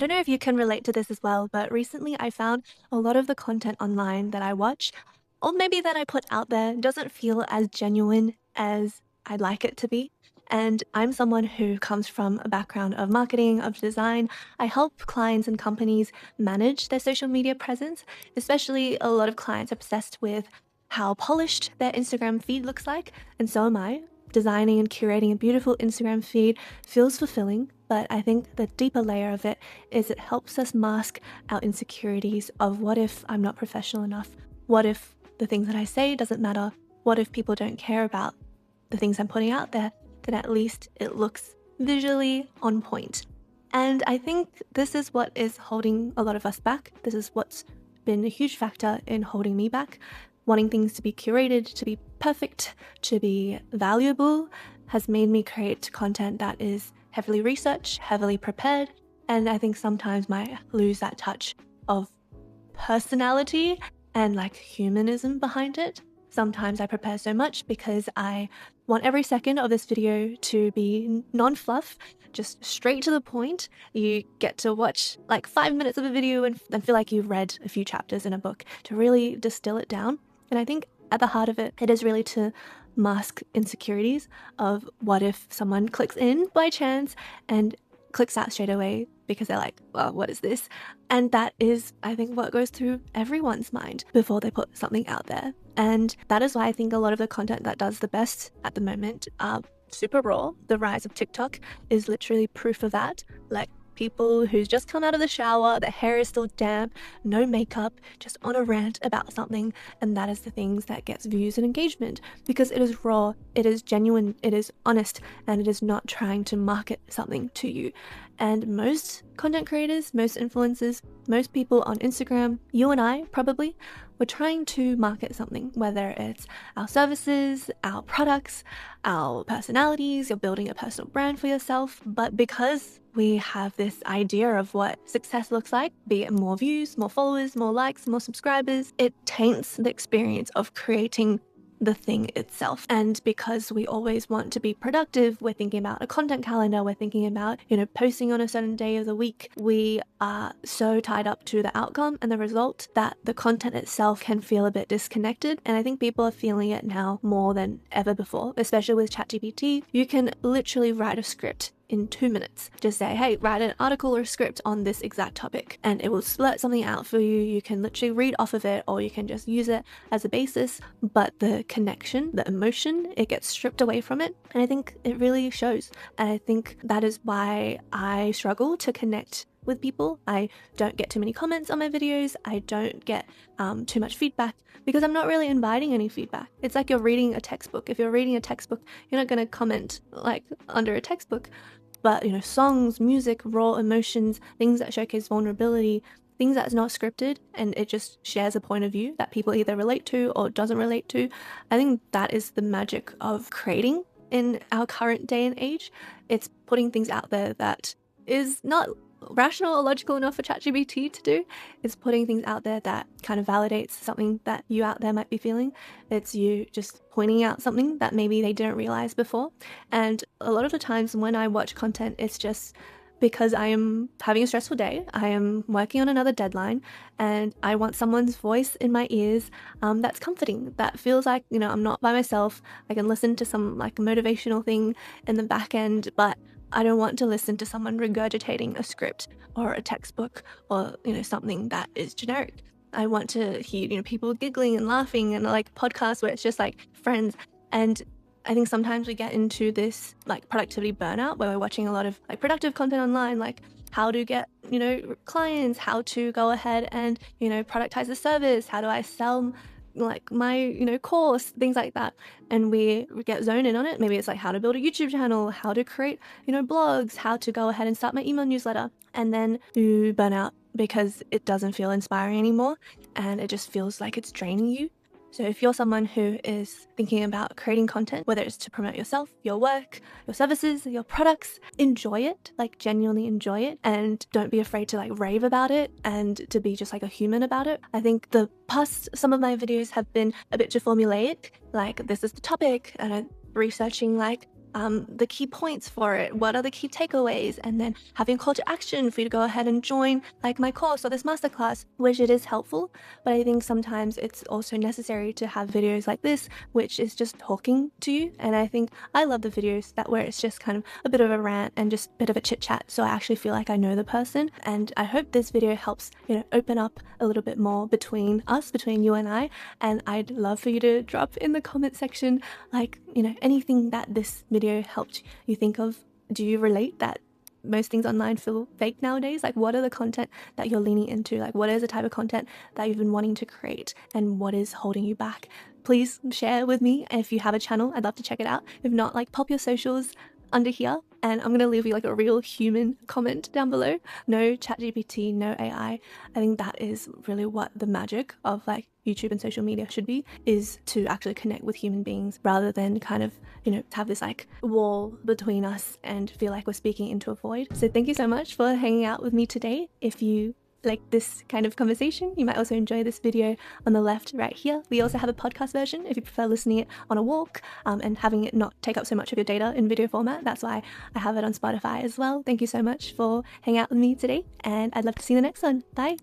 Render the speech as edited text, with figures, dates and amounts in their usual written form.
don't know if you can relate to this as well, but recently I found a lot of the content online that I watch, or maybe that I put out there, doesn't feel as genuine as I'd like it to be. And I'm someone who comes from a background of marketing, of design. I help clients and companies manage their social media presence, especially a lot of clients obsessed with how polished their Instagram feed looks like. And so am I. Designing and curating a beautiful Instagram feed feels fulfilling, but I think the deeper layer of it is it helps us mask our insecurities of what if I'm not professional enough? What if the things that I say doesn't matter? What if people don't care about the things I'm putting out there? Then at least it looks visually on point. And I think this is what is holding a lot of us back. This is what's been a huge factor in holding me back. Wanting things to be curated, to be perfect, to be valuable has made me create content that is heavily researched, heavily prepared, and I think sometimes might lose that touch of personality and like humanism behind it. Sometimes I prepare so much because I want every second of this video to be non-fluff, just straight to the point. You get to watch like 5 minutes of a video and then feel like you've read a few chapters in a book to really distill it down. And I think at the heart of it, it is really to mask insecurities of what if someone clicks in by chance and clicks out straight away because they're like, well, what is this? And that is, I think, what goes through everyone's mind before they put something out there. And that is why I think a lot of the content that does the best at the moment are super raw. The rise of TikTok is literally proof of that. Like people who's just come out of the shower, their hair is still damp, no makeup, just on a rant about something, and that is the things that gets views and engagement because it is raw, it is genuine, it is honest, and it is not trying to market something to you. And most content creators, most influencers, most people on Instagram, you and I probably, we're trying to market something, whether it's our services, our products, our personalities, you're building a personal brand for yourself. But because we have this idea of what success looks like, be it more views, more followers, more likes, more subscribers, it taints the experience of creating the thing itself. And because we always want to be productive, we're thinking about a content calendar, we're thinking about, posting on a certain day of the week. We are so tied up to the outcome and the result that the content itself can feel a bit disconnected. And I think people are feeling it now more than ever before, especially with ChatGPT. You can literally write a script in 2 minutes. Just say, hey, write an article or script on this exact topic, and it will blurt something out for you. You can literally read off of it, or you can just use it as a basis, but the connection, the emotion, it gets stripped away from it. And I think it really shows. And I think that is why I struggle to connect with people. I don't get too many comments on my videos. I don't get too much feedback because I'm not really inviting any feedback. It's like you're reading a textbook. If you're reading a textbook, you're not going to comment like under a textbook. But, songs, music, raw emotions, things that showcase vulnerability, things that's not scripted, and it just shares a point of view that people either relate to or doesn't relate to. I think that is the magic of creating in our current day and age. It's putting things out there that is not rational or logical enough for ChatGPT to do. It's putting things out there that kind of validates something that you out there might be feeling. It's you just pointing out something that maybe they didn't realize before. And a lot of the times when I watch content, it's just because I am having a stressful day, I am working on another deadline, and I want someone's voice in my ears that's comforting, that feels like, I'm not by myself. I can listen to some like motivational thing in the back end, but I don't want to listen to someone regurgitating a script or a textbook or, something that is generic. I want to hear, people giggling and laughing and like podcasts where it's just like friends. And I think sometimes we get into this like productivity burnout where we're watching a lot of like productive content online, like how to get, clients, how to go ahead and, productize the service, how do I sell like my course, things like that, and we get zoned in on it. Maybe it's like how to build a YouTube channel, how to create blogs, how to go ahead and start my email newsletter, and then you burn out because it doesn't feel inspiring anymore and it just feels like it's draining you. So if you're someone who is thinking about creating content, whether it's to promote yourself, your work, your services, your products, enjoy it, like genuinely enjoy it, and don't be afraid to like rave about it and to be just like a human about it. I think some of my videos have been a bit too formulaic, like this is the topic, and I'm researching like the key points for it. What are the key takeaways? And then having a call to action for you to go ahead and join like my course or this masterclass, which it is helpful. But I think sometimes it's also necessary to have videos like this, which is just talking to you. And I think I love the videos that where it's just kind of a bit of a rant and just a bit of a chit chat. So I actually feel like I know the person. And I hope this video helps, open up a little bit more between us, between you and I. And I'd love for you to drop in the comment section, like, anything that this video helped you think of. Do you relate that most things online feel fake nowadays? Like, what are the content that you're leaning into? Like, what is the type of content that you've been wanting to create, and what is holding you back? Please share with me. If you have a channel, I'd love to check it out. If not, like, pop your socials under here, and I'm going to leave you like a real human comment down below. No ChatGPT, no AI. I think that is really what the magic of like YouTube and social media should be, is to actually connect with human beings rather than kind of, have this like wall between us and feel like we're speaking into a void. So thank you so much for hanging out with me today. If you like this kind of conversation, you might also enjoy this video on the left right here. We also have a podcast version if you prefer listening it on a walk, and having it not take up so much of your data in video format. That's why I have it on Spotify as well. Thank you so much for hanging out with me today, and I'd love to see you in the next one. Bye.